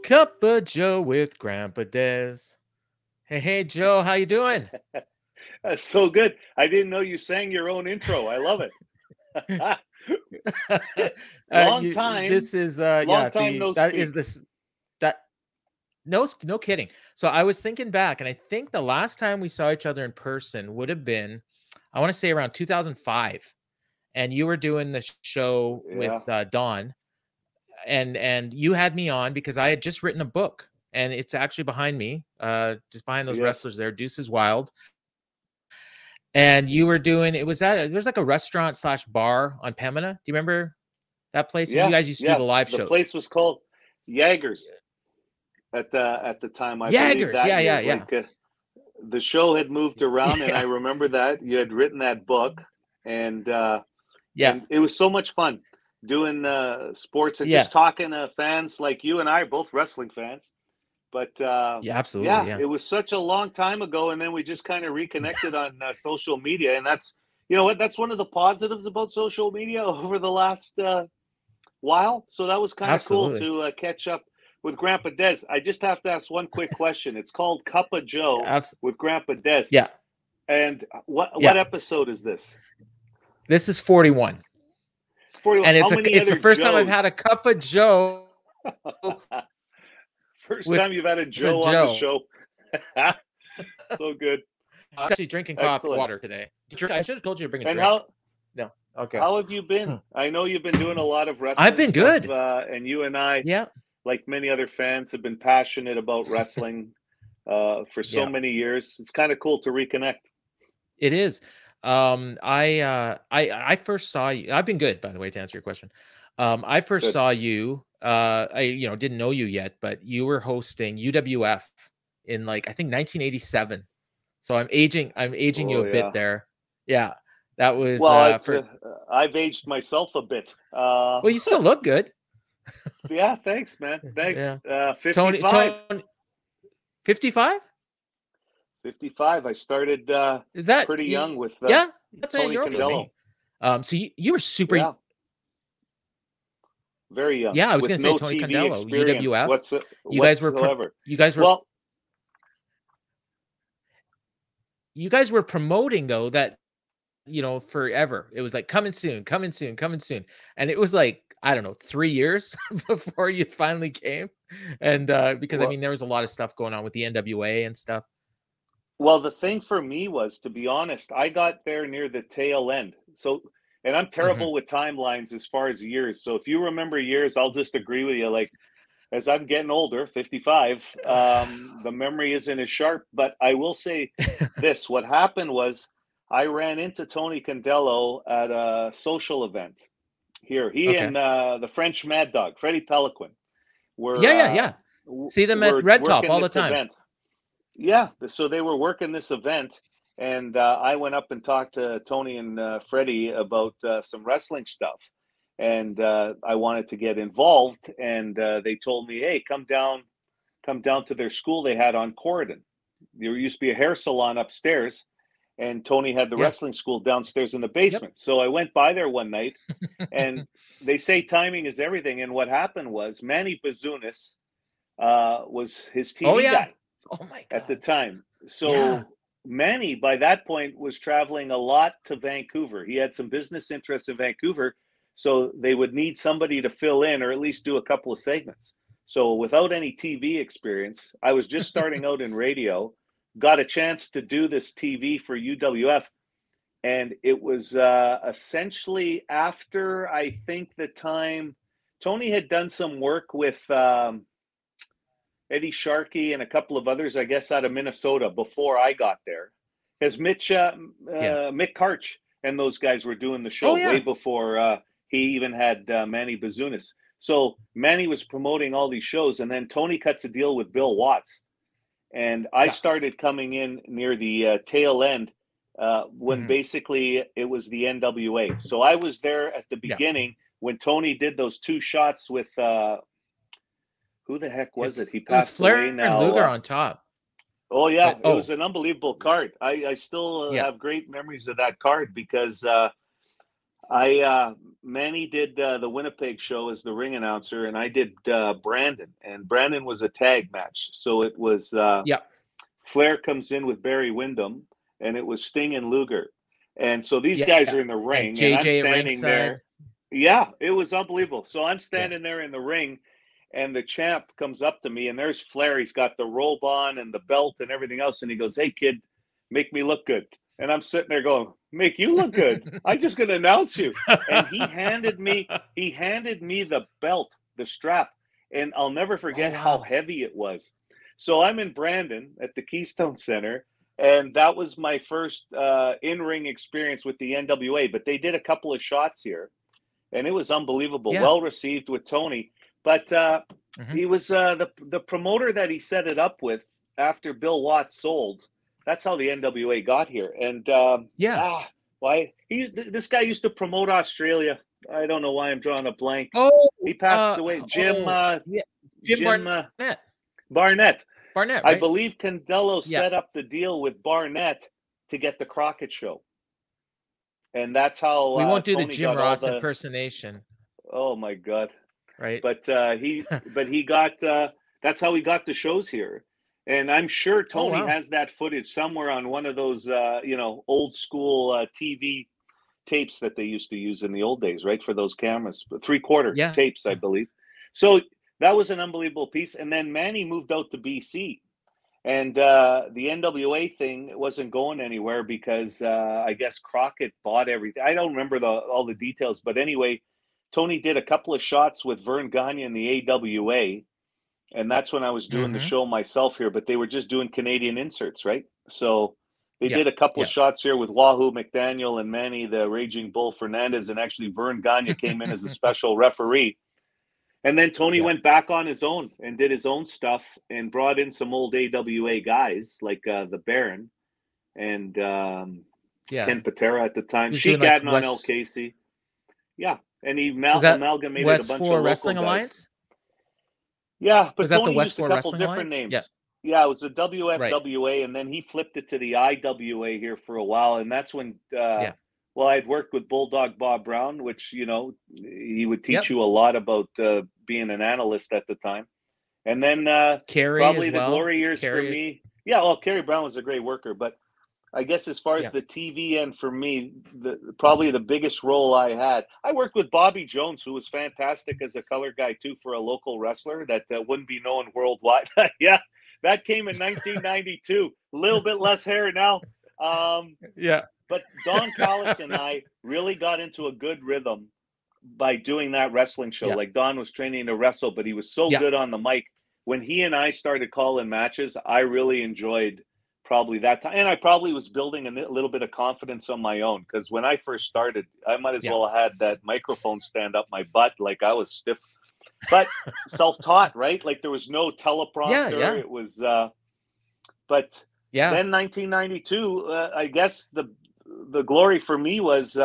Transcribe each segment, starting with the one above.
Cup of Joe with Grandpa Dez. Hey, Joe, how you doing? That's so good. I didn't know you sang your own intro. I love it. long time, This is long time no that is speak. this that no kidding. So I was thinking back, and I think the last time we saw each other in person would have been, I want to say around 2005, and you were doing the show with Yeah, Dawn, and you had me on because I had just written a book, and it's actually behind me, just behind those yes, wrestlers there, Deuces Wild. And you were doing, it was at, there's like a restaurant slash bar on Pemina. Do you remember that place? And you yeah, guys used to do yeah. the live The shows. place was called Jaggers at the time. I believe Jaggers. that Yeah, year. yeah, yeah. The show had moved around, and I Yeah. remember that you had written that book, and Yeah. it was so much fun doing sports and Yeah. just talking to fans like you and I, both wrestling fans. But Yeah, absolutely. yeah, Yeah. it was such a long time ago, and then we just kind of reconnected on social media, and that's you know what that's one of the positives about social media over the last while. So that was kind of cool Absolutely. to catch up with Grandpa Dez. I just have to ask one quick question. It's called Cup of Joe Abs- with Grandpa Dez, yeah. and what Yeah. episode is this? This is 41. 41. And How many it's the other first time I've had Joes? a cup of Joe First with time you've had a a Joe on the Joe. show. So good. I'm actually drinking coffee Excellent. water today. I should have told you to bring a And drink. No. Okay. how have you been? I know you've been doing a lot of I've wrestling been stuff, good. and you and I, Yeah. like many other fans, have been passionate about wrestling for so Yeah. many years. It's kind of cool to reconnect. It is. I first saw you. I've been good, by the way, to answer your question. I first Good. saw you. I didn't know you yet, but you were hosting UWF in, like, I think 1987. So I'm aging. I'm aging you Oh a bit yeah. there. Yeah, that was Well, it's for. I've aged myself a bit. Well, you still look good. Yeah, thanks, man. Yeah, Thanks. Tony. 55. Tony. 55. 55. I started Is that? pretty young with Yeah, that's Tony you're okay with Condello. me. So you were super. Yeah, very young Yeah, I was with gonna say no Tony TV Condello, experience UWF. You guys were whatsoever. you guys were Well, you guys were promoting, though, that, forever. It was like coming soon, coming soon, coming soon. And it was like, I don't know, 3 years before you finally came. And because I well, mean there was a lot of stuff going on with the NWA and stuff. well, the thing for me was, to be honest, I got there near the tail end. So, and I'm Hmm. terrible with timelines as far as years. So if you remember years, I'll just agree with you. Like as I'm getting older, 55, the memory isn't as sharp. But I will say this: what happened was I ran into Tony Condello at a social event here. He Okay. and the French Mad Dog, Freddie Peliquin, Yeah, were yeah, yeah. See them at were Red Top working all the this time. event. Yeah, so they were working this event, and I went up and talked to Tony and Freddie about some wrestling stuff, and I wanted to get involved, and they told me, "Hey, come down to their school they had on Corridon. There used to be a hair salon upstairs, and Tony had the Yeah. wrestling school downstairs in the Yep. basement." So I went by there one night, and they say timing is everything, and what happened was Manny Bazunas was his Oh TV yeah. guy Oh my at the God. time. Yeah. So Manny, by that point, was traveling a lot to Vancouver. He had some business interests in Vancouver. So they would need somebody to fill in or at least do a couple of segments. So without any TV experience, I was just starting out in radio, got a chance to do this TV for UWF. And it was essentially after, I think, the time Tony had done some work with Eddie Sharkey and a couple of others, I guess, out of Minnesota before I got there. Because Yeah. Mick Karch and those guys were doing the Oh show way yeah. before he even had Manny Bazunas. So Manny was promoting all these shows, and then Tony cuts a deal with Bill Watts. And I Yeah. started coming in near the tail end when Hmm. basically it was the NWA. So I was there at the Yeah. beginning when Tony did those two shots with who the heck was it? He It was passed away Flair and now. Luger on top. Oh yeah, But it was an unbelievable card. I still yeah. have great memories of that card because Manny did the Winnipeg show as the ring announcer, and I did Brandon. And Brandon was a tag match, so it was Yeah. Flair comes in with Barry Windham, and it was Sting and Luger. And so these guys Yeah. are in the And ring, and I'm JJ at standing there. ringside. Yeah, it was unbelievable. So I'm standing there in the ring, and the champ comes up to me, and there's Flair. He's got the robe on and the belt and everything else, and he goes, "Hey, kid, make me look good." And I'm sitting there going, "Make you look good? I'm just going to announce you." And he handed me the belt, the strap, and I'll never forget how heavy it was. So I'm in Brandon at the Keystone Center, and that was my first in-ring experience with the NWA. But they did a couple of shots here, and it was unbelievable. Yeah. Well received with Tony. But he was the promoter that he set it up with after Bill Watts sold. That's how the NWA got here. And this guy used to promote Australia. I don't know why I'm drawing a blank. Oh, he passed away. Jim Barnett. Right? I believe Candello set up the deal with Barnett to get the Crockett Show. And that's how we won't do Tony the Jim Ross impersonation. Oh my God. Right. But he got that's how he got the shows here. And I'm sure Tony has that footage somewhere on one of those old school TV tapes that they used to use in the old days, right? For those cameras, 3/4 tapes, I believe. So that was an unbelievable piece. And then Manny moved out to BC. And the NWA thing wasn't going anywhere because I guess Crockett bought everything. I don't remember all the details, but anyway, Tony did a couple of shots with Vern Gagne in the AWA, and that's when I was doing the show myself here, but they were just doing Canadian inserts, right? So they did a couple of shots here with Wahoo McDaniel and Manny, the Raging Bull Fernandez, and actually Vern Gagne came in as a special referee. And then Tony went back on his own and did his own stuff and brought in some old AWA guys like the Baron and Ken Patera at the time. Sheik Adnan El Casey. Yeah. And he amalgamated West a bunch 4 of Wrestling local guys. Alliance? Yeah, but was that Tony the West used a 4 couple Wrestling different Alliance? names. Yeah, it was the WFWA, and then he flipped it to the IWA here for a while, and that's when well, I'd worked with Bulldog Bob Brown, which, he would teach you a lot about being an analyst at the time. And then Kerry probably as the well. glory years for me. Yeah, well, Kerry Brown was a great worker, but I guess as far as the TV end for me, probably the biggest role I had, I worked with Bobby Jones, who was fantastic as a color guy too for a local wrestler that wouldn't be known worldwide. Yeah, that came in 1992. A little bit less hair now. But Don Callis and I really got into a good rhythm by doing that wrestling show. Like Don was training to wrestle, but he was so good on the mic. When he and I started calling matches, I really enjoyed probably that time. And I probably was building a little bit of confidence on my own, because when I first started, I might as well have had that microphone stand up my butt. Like I was stiff, but self-taught, right? Like there was no teleprompter. It was, but then 1992, I guess the glory for me was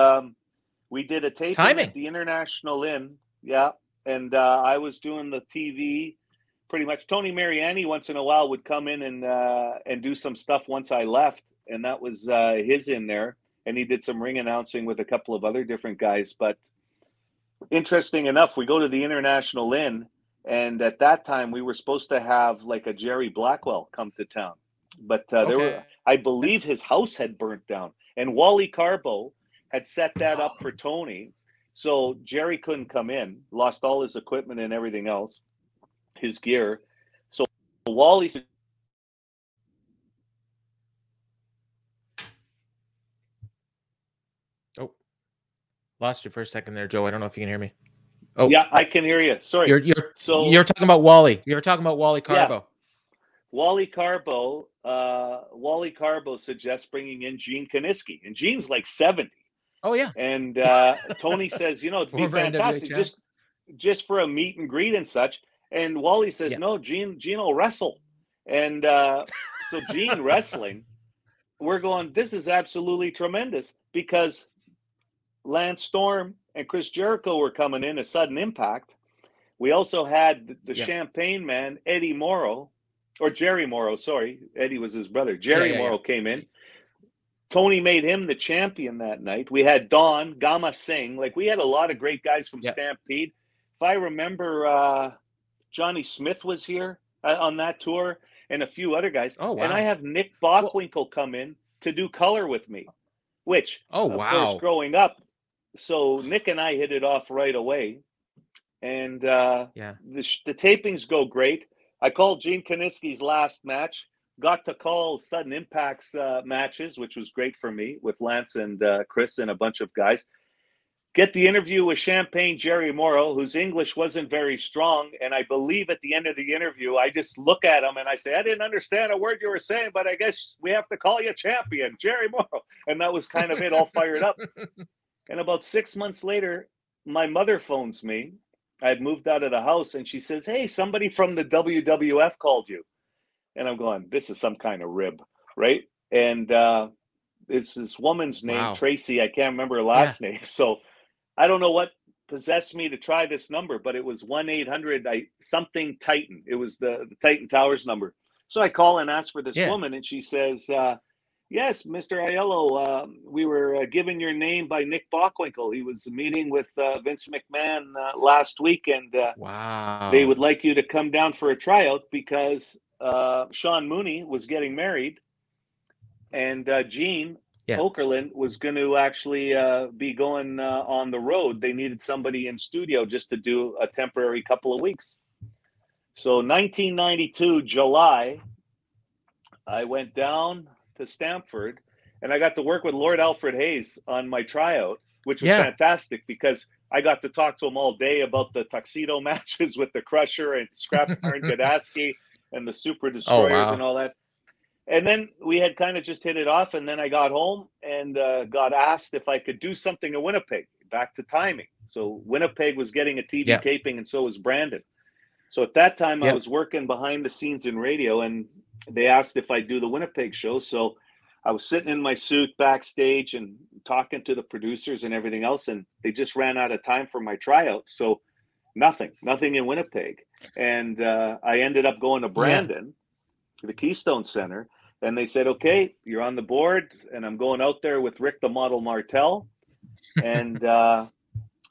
we did a taping at the International Inn. Yeah. And I was doing the TV pretty much. Tony Mariani once in a while would come in and do some stuff once I left. And that was his in there. And he did some ring announcing with a couple of other different guys. But interesting enough, we go to the International Inn. And at that time, we were supposed to have like a Jerry Blackwell come to town. But there were, I believe his house had burnt down. And Wally Carbo had set that up for Tony. So Jerry couldn't come in, lost all his equipment and everything else, his gear. So Wally said, lost you for a second there, Joe. I don't know if you can hear me. Oh, yeah, I can hear you. Sorry. You're talking about Wally. You're talking about Wally Carbo. Yeah. Wally Carbo suggests bringing in Gene Kaniski, and Gene's like 70. Oh yeah. And Tony says, it'd be fantastic just for a meet and greet and such. And Wally says, no, Gene will wrestle. And so Gene wrestling, we're going, this is absolutely tremendous, because Lance Storm and Chris Jericho were coming in, a sudden impact. We also had the Champagne Man, Eddie Morrow. Or Jerry Morrow, sorry. Eddie was his brother. Jerry Morrow came in. Tony made him the champion that night. We had Don, Gama Singh. Like, we had a lot of great guys from Stampede. If I remember, Johnny Smith was here on that tour and a few other guys. Oh, wow. And I have Nick Bockwinkel come in to do color with me, which, of course, growing up, so Nick and I hit it off right away. And the tapings go great. I called Gene Kaniski's last match. Got to call Sudden Impact's matches, which was great for me with Lance and Chris and a bunch of guys. Get the interview with Champagne Jerry Morrow, whose English wasn't very strong. And I believe at the end of the interview, I just look at him and I say, I didn't understand a word you were saying, but I guess we have to call you champion, Jerry Morrow. And that was kind of it, all fired up. And about 6 months later, my mother phones me. I had moved out of the house and she says, hey, somebody from the WWF called you. And I'm going, this is some kind of rib, right? And it's this woman's name, Tracy. I can't remember her last name. So I don't know what possessed me to try this number, but it was 1-800 something Titan. It was the Titan Towers number. So I call and ask for this woman, and she says, yes, Mr. Aiello, we were given your name by Nick Bockwinkel. He was meeting with Vince McMahon last week, and they would like you to come down for a tryout because Sean Mooney was getting married, and Gene Okerlund was going to actually be going on the road. They needed somebody in studio just to do a temporary couple of weeks. So 1992, July, I went down to Stamford, and I got to work with Lord Alfred Hayes on my tryout, which was fantastic because I got to talk to him all day about the tuxedo matches with the Crusher and Scrap Iron Gadaski and the Super Destroyers and all that. And then we had kind of just hit it off, and then I got home and got asked if I could do something in Winnipeg, back to timing. So Winnipeg was getting a TV taping, and so was Brandon. So at that time, I was working behind the scenes in radio, and they asked if I'd do the Winnipeg show. So I was sitting in my suit backstage and talking to the producers and everything else, and they just ran out of time for my tryout. So nothing in Winnipeg. And I ended up going to Brandon, to the Keystone Center, and they said, okay, you're on the board. And I'm going out there with Rick the Model Martel. And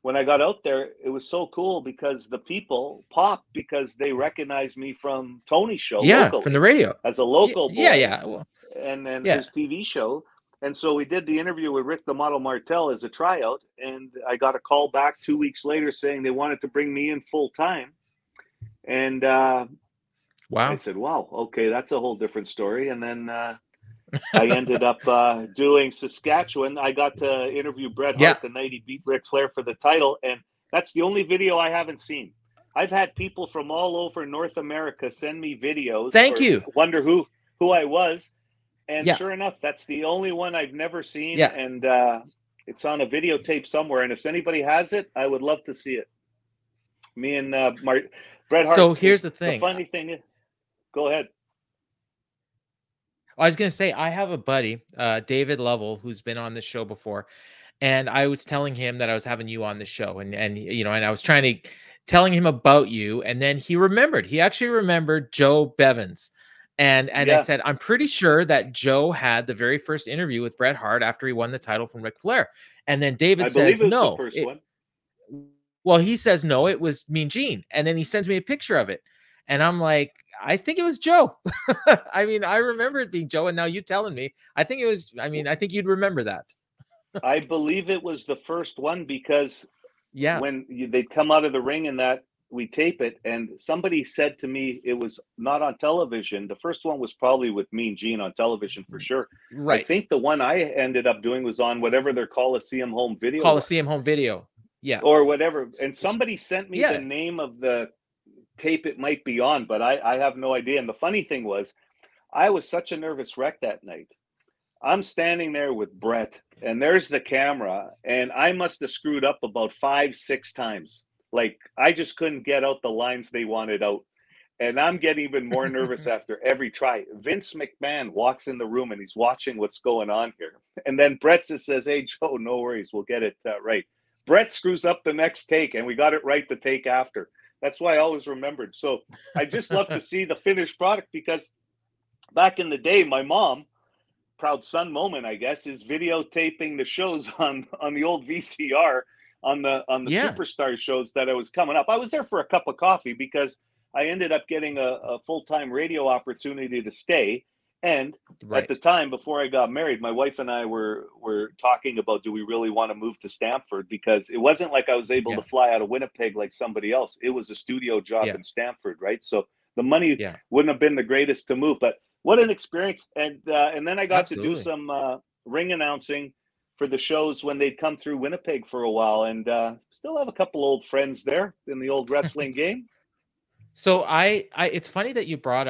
when I got out there, it was so cool because the people popped because they recognized me from Tony's show locally, from the radio. As a local boy. Well, and his TV show. And so we did the interview with Rick the Model Martel as a tryout, and I got a call back 2 weeks later saying they wanted to bring me in full time. And I said, wow, okay, that's a whole different story. And then I ended up doing Saskatchewan. I got to interview Bret Hart the night he beat Ric Flair for the title, and that's the only video I haven't seen. I've had people from all over North America send me videos. Thank you. Wonder who I was. And sure enough, that's the only one I've never seen. And it's on a videotape somewhere. And if anybody has it, I would love to see it. Me and Bret Hart. So here's the thing. The funny thing is, go ahead. I was going to say, I have a buddy, David Lovell, who's been on this show before. And I was telling him that I was having you on the show. And I was telling him about you. And then he actually remembered Joe Bevins. And I said, I'm pretty sure that Joe had the very first interview with Bret Hart after he won the title from Ric Flair. And then David says, no. The first one. Well, he says, no, it was Mean Gene. And then he sends me a picture of it. And I'm like, I think it was Joe. I mean, I remember it being Joe. And now you telling me, I think you'd remember that. I believe it was the first one because when they'd come out of the ring and that, we tape it, and somebody said to me it was not on television. The first one was probably with Mean Gene on television for sure. Right. I think the one I ended up doing was on whatever their Coliseum home video. Home video. Yeah. Or whatever. And somebody sent me the name of the tape it might be on, but I have no idea. And the funny thing was, I was such a nervous wreck that night. I'm standing there with Bret, and there's the camera, and I must have screwed up about 5-6 times. Like, I just couldn't get out the lines they wanted out. And I'm getting even more nervous after every try. Vince McMahon walks in the room, and he's watching what's going on here. And then Bret just says, hey, Joe, no worries. We'll get it right. Bret screws up the next take, and we got it right the take after. That's why I always remembered. So I just love to see the finished product because back in the day, my mom proud son moment, I guess, is videotaping the shows on the old VCR on the Yeah. Superstar shows that I was coming up. I was there for a cup of coffee because I ended up getting a full-time radio opportunity to stay. And at the Right. time, before I got married, my wife and I were talking about, do we really want to move to Stamford? Because it wasn't like I was able to Yeah. fly out of Winnipeg like somebody else. It was a studio job Yeah. in Stamford, right? So the money Yeah. wouldn't have been the greatest to move, but what an experience! And then I got to do Absolutely. some ring announcing for the shows when they'd come through Winnipeg for a while, and still have a couple old friends there in the old wrestling game. So it's funny that you brought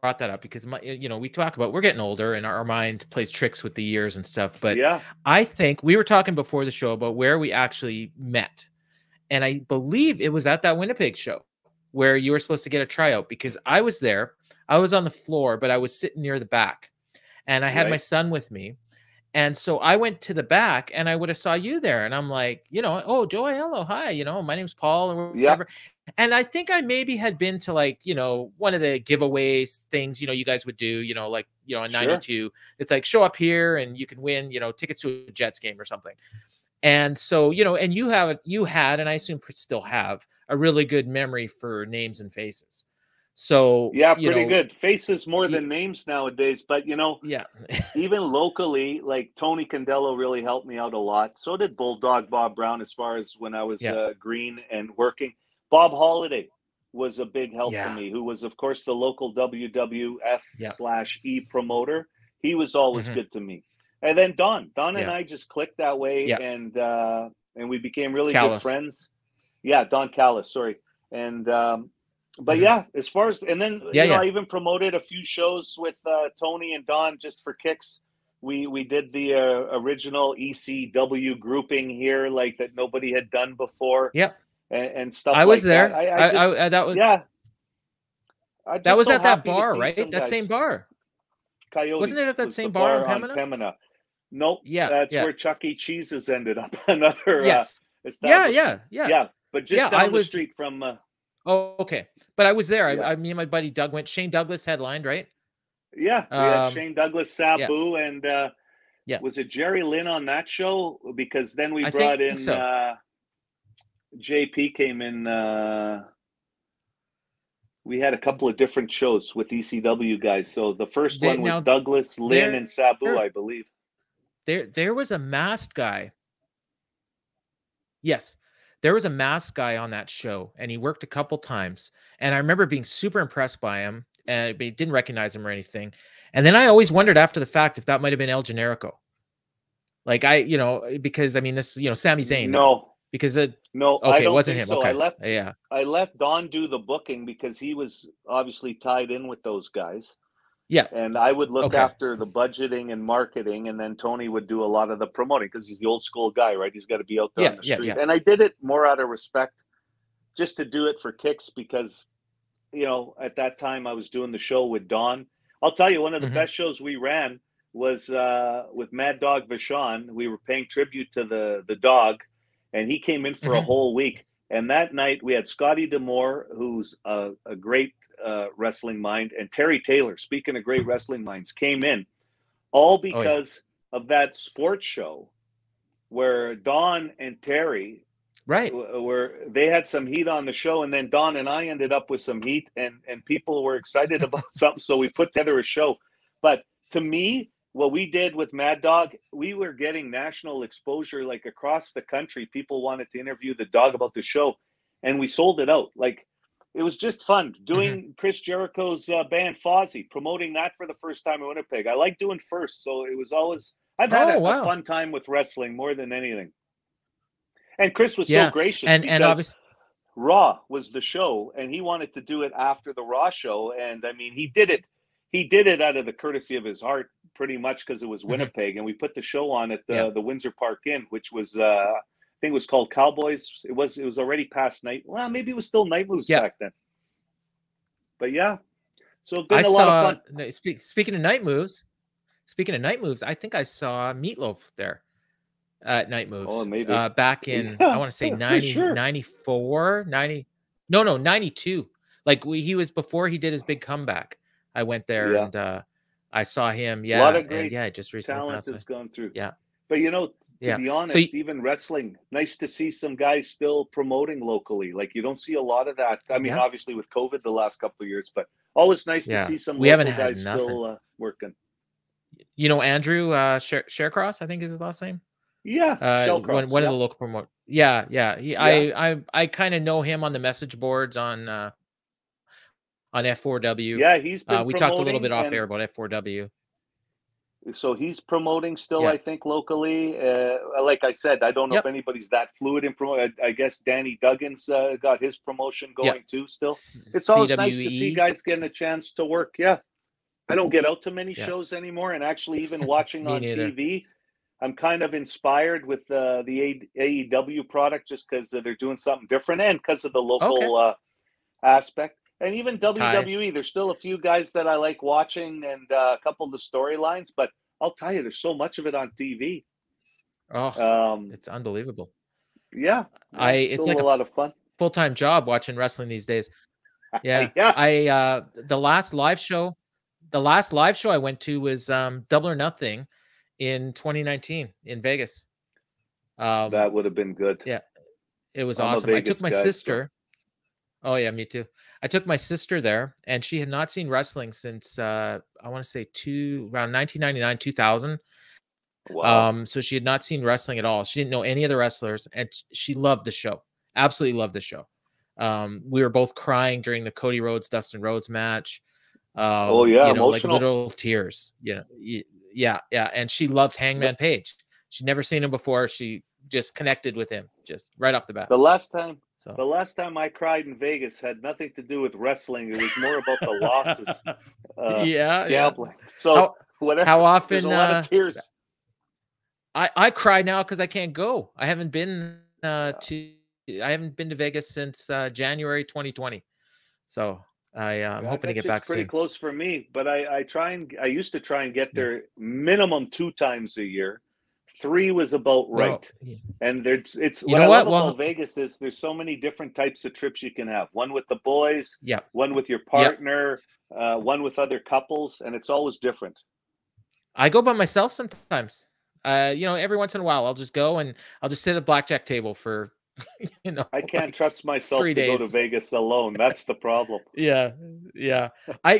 that up because we talk about we're getting older and our mind plays tricks with the years and stuff. But Yeah, I think we were talking before the show about where we actually met, and I believe it was at that Winnipeg show where you were supposed to get a tryout because I was there. I was on the floor, but I was sitting near the back, and I had my right. son with me. And so I went to the back and I would have saw you there. And I'm like, oh, Joe Aiello, hi, my name's Paul or Yeah, whatever. And I think I maybe had been to like, one of the giveaways things, you guys would do, like, in sure. 92, it's like show up here and you can win, tickets to a Jets game or something. And so, and you had, and I assume still have a really good memory for names and faces. So, Yeah, pretty good. Faces more than y- names nowadays, but yeah, even locally, like Tony Condello really helped me out a lot. So did Bulldog Bob Brown as far as when I was yeah, green and working. Bob Holliday was a big help to yeah, me, who was, of course, the local yeah, WWF/E promoter. He was always hmm good to me. And then Don and yeah, I just clicked that way, yeah, and we became really good Callus. friends. Yeah, Don Callis, sorry. And but hmm yeah, as far as, and then Yeah, I yeah. even promoted a few shows with Tony and Don just for kicks. We did the original ECW grouping here, like that nobody had done before, Yep. and stuff I was like that. there. I just, That was yeah, I'm that just was so at that happy to bar, see right? some That same guys. bar. Wasn't it Coyotes at that was the same bar on bar on Pembina? Pemina. Nope, Yeah, that's yeah. where Chuck E. Cheese's ended up. Another Yes. Yeah, establishment. yeah, yeah. Yeah, but Yeah, just I down the was street from. oh, okay. But I was there. Yeah, Me and my buddy Doug went. Shane Douglas headlined, right? yeah. We had Um, Shane Douglas, yeah, Sabu, and yeah. was it Jerry Lynn on that show? Because then we I brought think in so. JP came in. We had a couple of different shows with ECW guys. So the first one was Now Douglas, Lynn, there and Sabu, I believe. there was a masked guy. Yes. There was a masked guy on that show and he worked a couple times. And I remember being super impressed by him and but didn't recognize him or anything. And then I always wondered after the fact if that might have been El Generico. Like because I mean this, Sami Zayn now. No, Because it no, I okay, it don't wasn't think him. so. Okay. Yeah. I let Don do the booking because he was obviously tied in with those guys. Yeah. And I would look Okay. after the budgeting and marketing, and then Tony would do a lot of the promoting because he's the old school guy, right? He's got to be out there on Yeah, the yeah, street. yeah. And I did it more out of respect, just to do it for kicks because, at that time I was doing the show with Don. I'll tell you, one of the Mhm. best shows we ran was with Mad Dog Vachon. We were paying tribute to the dog, and he came in for a Mhm. whole week. And that night we had Scotty D'Amore, who's a great wrestling mind, and Terry Taylor, speaking of great wrestling minds, came in all Oh yeah. because of that sports show where Don and Terry Right. where they had some heat on the show, and then Don and I ended up with some heat, and people were excited about something, so we put together a show. But to me, what we did with Mad Dog, we were getting national exposure, like across the country. People wanted to interview the dog about the show, and we sold it out. Like it was just fun Mhm. doing Chris Jericho's band Fozzy, promoting that for the first time in Winnipeg. I like doing first, so it was always. I've had Oh, a wow. fun time with wrestling more than anything. And Chris was so Yeah. gracious And because obviously Raw was the show, and he wanted to do it after the Raw show. And I mean, he did it. He did it out of the courtesy of his heart, pretty much because it was Mhm. Winnipeg, and we put the show on at Yeah. the Windsor Park Inn, which was I think it was called Cowboys. It was already past night. Well, maybe it was still Night Moves Yeah. back then. But yeah, so it's I been a lot of saw fun. no, speaking of night moves, I think I saw Meatloaf there at Night Oh, Moves, maybe. back in, I Yeah, wanna say for 90 sure. 94 90 no, 92. Like, he was before he did his big comeback. I went there Yeah. and, I saw him. A lot Yeah, of and great yeah, just recently talent passed away. has gone through. Yeah, But to yeah. be So honest, even wrestling, nice to see some guys still promoting locally. Like you don't see a lot of that. I mean, yeah, obviously with COVID the last couple of years, but always nice to yeah. see some We haven't local had guys nothing. still working. You know, Andrew Sharecross, I think is his last name. Yeah, Shellcross. One of the Yeah, local promote. Yeah, yeah. yeah. I kind of know him on the message boards on F4W. Yeah, he's been We talked a little promoting, bit off and air about F4W. so he's promoting still, Yeah. I think, locally. Like I said, I don't know if Yep. anybody's that fluid in promote. I guess Danny Duggan's got his promotion Yep. going too still. It's always nice to see CWE. guys getting a chance to work. Yeah. I don't get out to many Yeah. shows anymore, and actually even watching Me on neither. TV, I'm kind of inspired with the AEW product just because they're doing something different and because of the Okay. local aspect. And even Ty. WWE, there's still a few guys that I like watching and a couple of the storylines, but I'll tell you, there's so much of it on TV. Oh, Um, it's unbelievable. yeah, yeah, It's still like a a lot of fun. full-time job watching wrestling these days. Yeah. Yeah, The last live show I went to was Double or Nothing in 2019 in Vegas. that would have been good. Yeah, it was I'm a awesome. I took Vegas my guy, so sister. Oh yeah, me too. I took my sister there, and she had not seen wrestling since I want to say around 1999, 2000. wow. So she had not seen wrestling at all. She didn't know any of the wrestlers, and she loved the show. Absolutely loved the show. We were both crying during the Cody Rhodes Dustin Rhodes match. Oh yeah, Like emotional. literal tears. Yeah, yeah. And she loved Hangman Page. She'd never seen him before. She just connected with him just right off the bat. The last time So the last time I cried in Vegas had nothing to do with wrestling. It was more about the losses, yeah, yeah. gambling. So How whatever. how There's a often lot of tears. I cry now because I can't go. I haven't been Yeah. to Vegas since January 2020. So I'm Yeah, I hoping to bet get you it's back pretty soon. close for me, but I used to try and get Yeah. there minimum 2 times a year. 3 was about Well, right. And it's you what know I love what? about Well, Vegas is there's so many different types of trips you can have. One with the boys, yeah, one with your yeah. partner, one with other couples, and it's always different. I go by myself sometimes. Every once in a while, I'll just go and I'll just sit at a blackjack table for, I can't like trust myself 3 to go to days. Vegas alone. That's the problem. Yeah, yeah.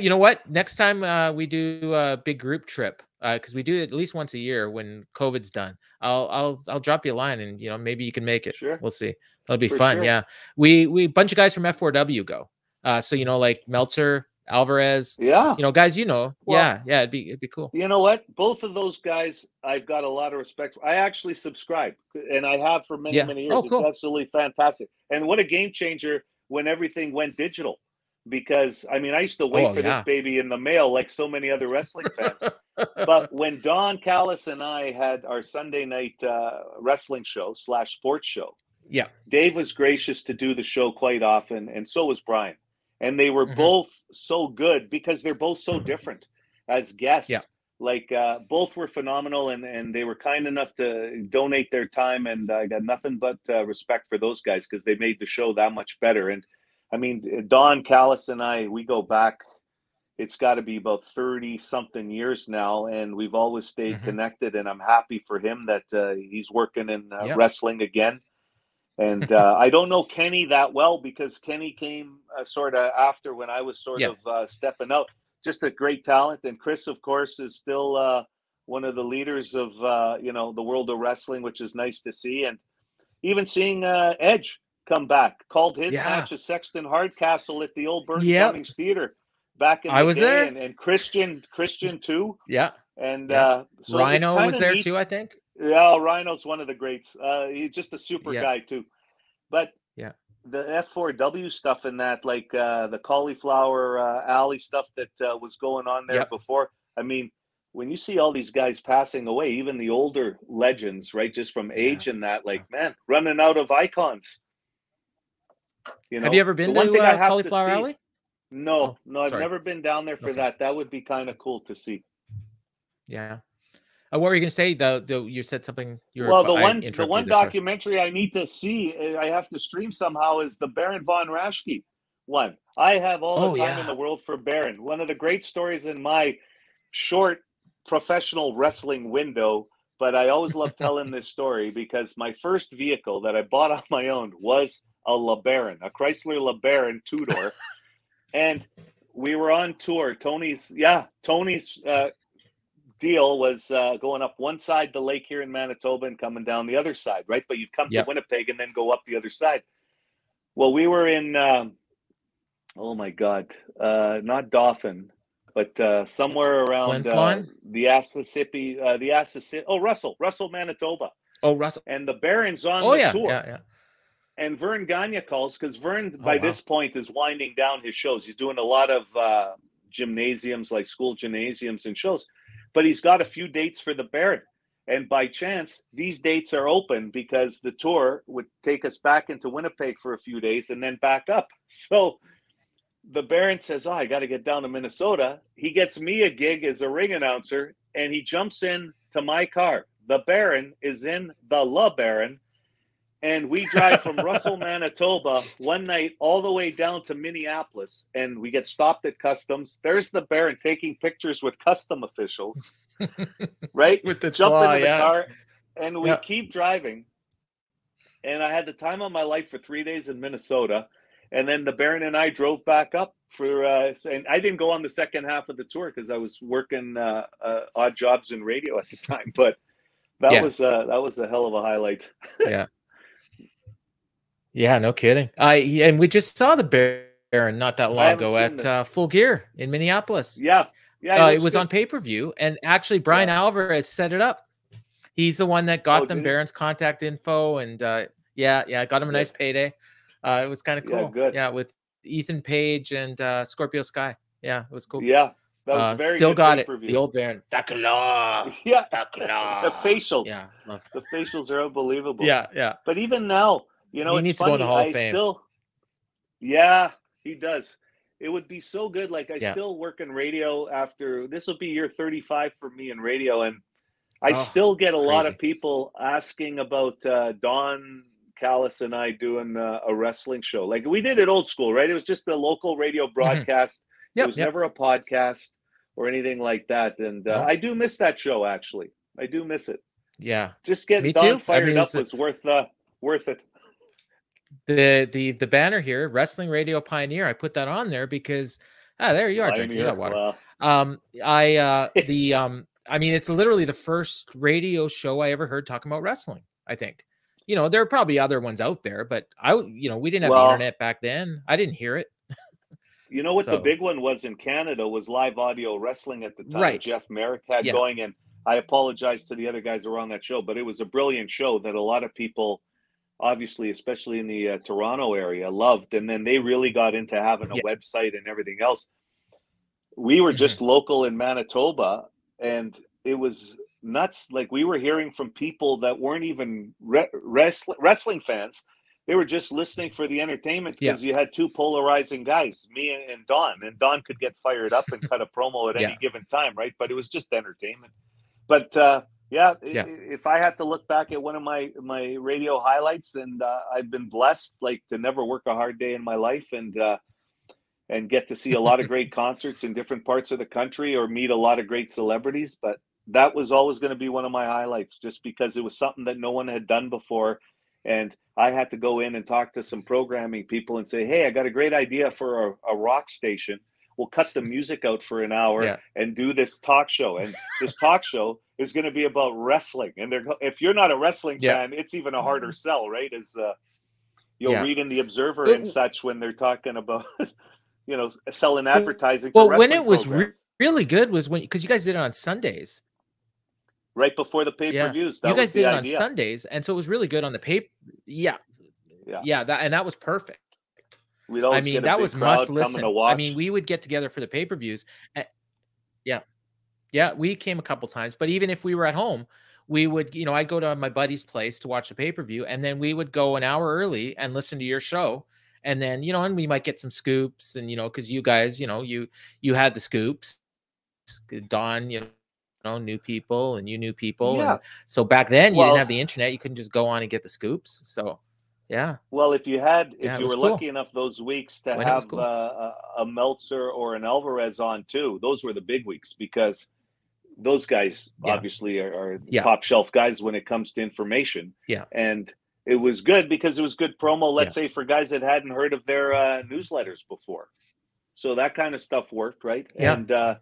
You know what? Next time we do a big group trip, because we do it at least once a year when COVID's done. I'll drop you a line, and maybe you can make it. Sure, We'll see. That'll be for fun. sure. Yeah, we bunch of guys from F4W go. So like Meltzer, Alvarez. Yeah. Guys. Well, Yeah, it'd be cool. you know what? Both of those guys, I've got a lot of respect for. I actually subscribe, and I have for many, Yeah. many years. Oh, It's cool. absolutely fantastic. And what a game changer when everything went digital. Because, I mean, I used to wait Oh for this yeah. baby in the mail like so many other wrestling fans. But when Don Callis and I had our Sunday night wrestling show / sports show, Yeah. Dave was gracious to do the show quite often, and so was Brian. And they were Hmm. both so good because they're both so different as Yeah. guests. Like both were phenomenal, and they were kind enough to donate their time, and I got nothing but respect for those guys because they made the show that much better. And I mean, Don Callis and I, we go back. It's got to be about 30 something years now, and we've always stayed Hmm. connected. And I'm happy for him that he's working in Yeah. wrestling again. And I don't know Kenny that well because Kenny came sort of after when I was sort Yeah. of stepping out. Just a great talent. And Chris, of course, is still one of the leaders of, the world of wrestling, which is nice to see. And even seeing Edge come back, called his Yeah. match as Sexton Hardcastle at the old Burton Yep. Cummings Theater back in I the was day. there. And Christian too. Yeah. And Yeah. so it's Rhino kind was of there neat. too, I think. Yeah, Rhino's one of the greats. He's just a super Yeah. guy too. But Yeah. the F4W stuff in that, like the cauliflower alley stuff that was going on there Yeah. before. I mean, when you see all these guys passing away, even the older legends, right, just from Yeah. age and that, like, man, running out of icons. Have you ever The been one to thing I have to Cauliflower see. Alley? No, Oh, no, I've sorry. never been down there for Okay. that. That would be kind of cool to see. Yeah. What were you gonna say? You said something. Well, the I the interrupted you one there. Sorry. documentary I need to see, I have to stream somehow, is the Baron von Raschke one. I have all Oh the time in yeah. the world for Baron. One of the great stories in my short professional wrestling window, but I always love telling this story because my first vehicle that I bought on my own was a LeBaron, a Chrysler LeBaron two-door. And we were on tour. Tony's deal was going up one side the lake here in Manitoba and coming down the other side, right? But you'd come to Winnipeg and then go up the other side. Well, we were in, oh my God, not Dauphin, but somewhere around the Mississippi, Russell, Manitoba. Oh, Russell. And the Baron's on the tour. Yeah. And Vern Gagne calls because Vern, by this point, is winding down his shows. He's doing a lot of gymnasiums, like school gymnasiums and shows. But he's got a few dates for the Baron. And by chance, these dates are open because the tour would take us back into Winnipeg for a few days and then back up. So the Baron says, I got to get down to Minnesota. He gets me a gig as a ring announcer, and he jumps in to my car. The Baron is in the LeBaron. And we drive from Russell, Manitoba one night all the way down to Minneapolis, and we get stopped at customs. There's the Baron taking pictures with custom officials, right? With the Jump into the car, and we keep driving. And I had the time of my life for 3 days in Minnesota. And then the Baron and I drove back up for, and I didn't go on the second half of the tour because I was working odd jobs in radio at the time. But that was a hell of a highlight. Yeah. Yeah, no kidding. And we just saw the Baron not that long ago at Full Gear in Minneapolis. Yeah. It was on pay-per-view, and actually Brian Alvarez set it up. He's the one that got them Baron's contact info, and got him a nice payday. It was kind of cool. With Ethan Page and Scorpio Sky. Yeah, it was cool. Yeah, that was very still good got pay-per-view. it. The old Baron. Dakala. Yeah, the facials. Yeah, the facials are unbelievable. Yeah. But even now, you know, he needs to go in the Hall of Fame. He does. It would be so good. Like I still work in radio after this will be year 35 for me in radio, and I still get a lot of people asking about Don Callis and I doing a wrestling show. Like we did it old school, right? It was just a local radio broadcast. It was never a podcast or anything like that. And I do miss that show. Actually, I do miss it. Yeah, just getting Don fired up was worth it. The banner here, Wrestling Radio Pioneer. I put that on there because there you are, drinking that water. Wow. I mean, it's literally the first radio show I ever heard talking about wrestling. I think, you know, there are probably other ones out there, but we didn't have the internet back then. I didn't hear it. You know what the big one was in Canada was live audio wrestling at the time. Right. Jeff Merrick had going, and I apologize to the other guys who were on that show, but it was a brilliant show that a lot of people, obviously, especially in the Toronto area, loved. And then they really got into having a website and everything else. We were just local in Manitoba, and it was nuts. Like we were hearing from people that weren't even wrestling fans. They were just listening for the entertainment because you had two polarizing guys, me and Don. And Don could get fired up and cut a promo at any given time, right? But it was just entertainment. But if I had to look back at one of my radio highlights, and I've been blessed like to never work a hard day in my life, and get to see a lot of great concerts in different parts of the country or meet a lot of great celebrities. But that was always going to be one of my highlights, just because it was something that no one had done before. And I had to go in and talk to some programming people and say, hey, I got a great idea for a rock station. We'll cut the music out for an hour and do this talk show. And this talk show is going to be about wrestling. And if you're not a wrestling fan, it's even a harder sell, right? As you'll read in the Observer and such when they're talking about, you know, selling advertising. Well, when it was really good was because you guys did it on Sundays. Right before the pay-per-views. You guys did it on Sundays. And so it was really good on the pay. That was perfect. I mean, that was must listen. I mean, we would get together for the pay-per-views. We came a couple times, but even if we were at home, we would, you know, I'd go to my buddy's place to watch the pay-per-view, and then we would go an hour early and listen to your show. And then, you know, and we might get some scoops, and, you know, because you guys, you know, you had the scoops. Don, you know, knew people, and you knew people. And so back then you didn't have the internet. You couldn't just go on and get the scoops. So well, if you were lucky enough those weeks to have a Meltzer or an Alvarez on too, those were the big weeks, because those guys Yeah. obviously are Yeah. top shelf guys when it comes to information. Yeah. And it was good because it was good promo, Yeah. let's say, for guys that hadn't heard of their newsletters before. So that kind of stuff worked, right? Yeah.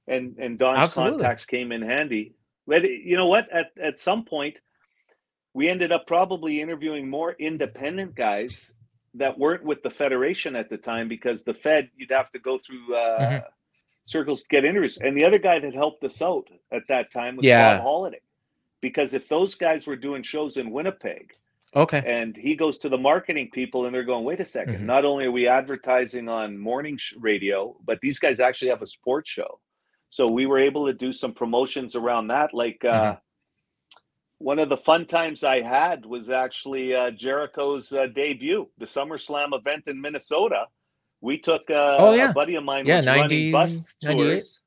And Don's Absolutely. contacts came in handy. But you know what? At some point, we ended up probably interviewing more independent guys that weren't with the Federation at the time, because the Fed, you'd have to go through Mhm. circles to get interviews. And the other guy that helped us out at that time was Bob Yeah. Holiday. Because if those guys were doing shows in Winnipeg, Okay. and he goes to the marketing people and they're going, wait a second, Mhm. not only are we advertising on morning radio, but these guys actually have a sports show. So we were able to do some promotions around that. Like Mhm. one of the fun times I had was actually Jericho's debut, the SummerSlam event in Minnesota. We took Oh, a yeah. buddy of mine Yeah, was running 90, bus 98. tours.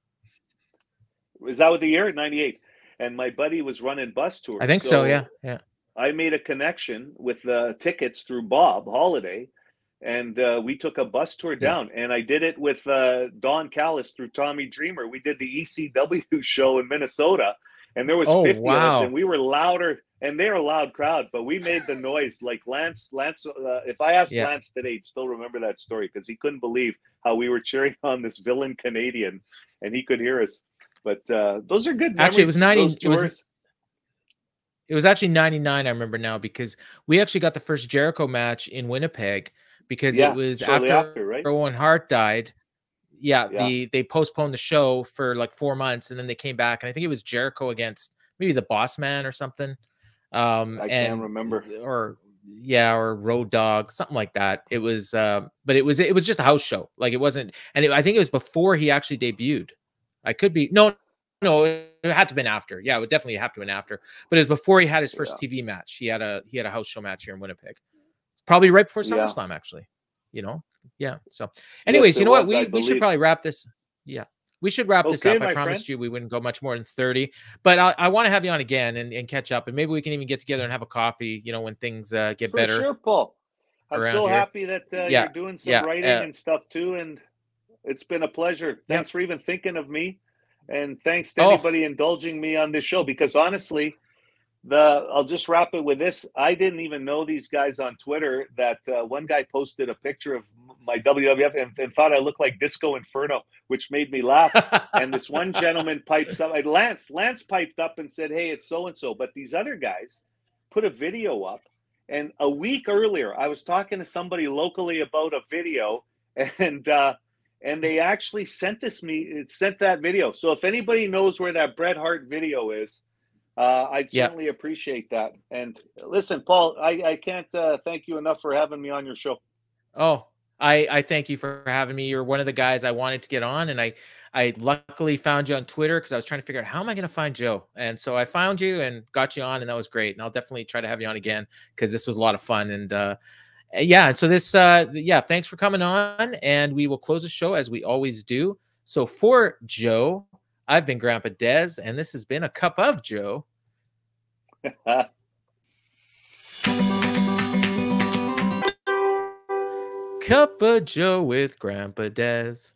Was that with the year? 98. And my buddy was running bus I tours. think so, yeah. So Yeah. I made a connection with the tickets through Bob Holiday, and we took a bus tour Yeah. down. And I did it with Don Callis through Tommy Dreamer. We did the ECW show in Minnesota, and there was Oh, 50 of us, and wow. we were louder. And they're a loud crowd, but we made the noise like Lance. If I asked Yeah. Lance today, he'd still remember that story because he couldn't believe how we were cheering on this villain Canadian, and he could hear us. But those are good Actually, it was memories. 90 Those tours. it was actually 99, I remember now, because we actually got the first Jericho match in Winnipeg because it Yeah, was shortly after after, right? Owen Hart died. Yeah, Yeah, they postponed the show for like 4 months, and then they came back, and I think it was Jericho against maybe the Boss Man or something. I can't And remember. or yeah, or Road Dog, something like that. It was but it was just a house show. Like it wasn't, and I think it was before he actually debuted. I could be no, it had to have been after. Yeah, it would definitely have to have been after. But it was before he had his first Yeah, TV match. He had a house show match here in Winnipeg. Probably right before yeah. SummerSlam, actually. You know? Yeah. So Yes, anyways, you it know what? was, I We should believe. probably wrap this. Yeah. We should wrap this Okay, up. I my friend. promised you we wouldn't go much more than 30. But I want to have you on again and catch up. And maybe we can even get together and have a coffee, when things get For better sure, Paul. I'm around so here. happy that you're Yeah. doing some Yeah. writing and stuff too, and it's been a pleasure. Yep. Thanks for even thinking of me, and thanks to Oh, anybody indulging me on this show. Because honestly, I'll just wrap it with this. I didn't even know these guys on Twitter. That one guy posted a picture of my WWF and thought I looked like Disco Inferno, which made me laugh. And this one gentleman pipes up, like Lance piped up and said, "Hey, it's so and so." But these other guys put a video up, and a week earlier, I was talking to somebody locally about a video, and they actually sent that video. So if anybody knows where that Bret Hart video is, I'd yeah. certainly appreciate that. And listen, Paul, I can't thank you enough for having me on your show. Oh, I thank you for having me. You're one of the guys I wanted to get on, and I luckily found you on Twitter because I was trying to figure out how am I going to find Joe, and so I found you and got you on, and that was great. And I'll definitely try to have you on again because this was a lot of fun. And yeah, so this yeah, thanks for coming on, and we will close the show as we always do. So for Joe, I've been Grandpa Dez, and this has been a cup of Joe. Cup of Joe with Grandpa Dez.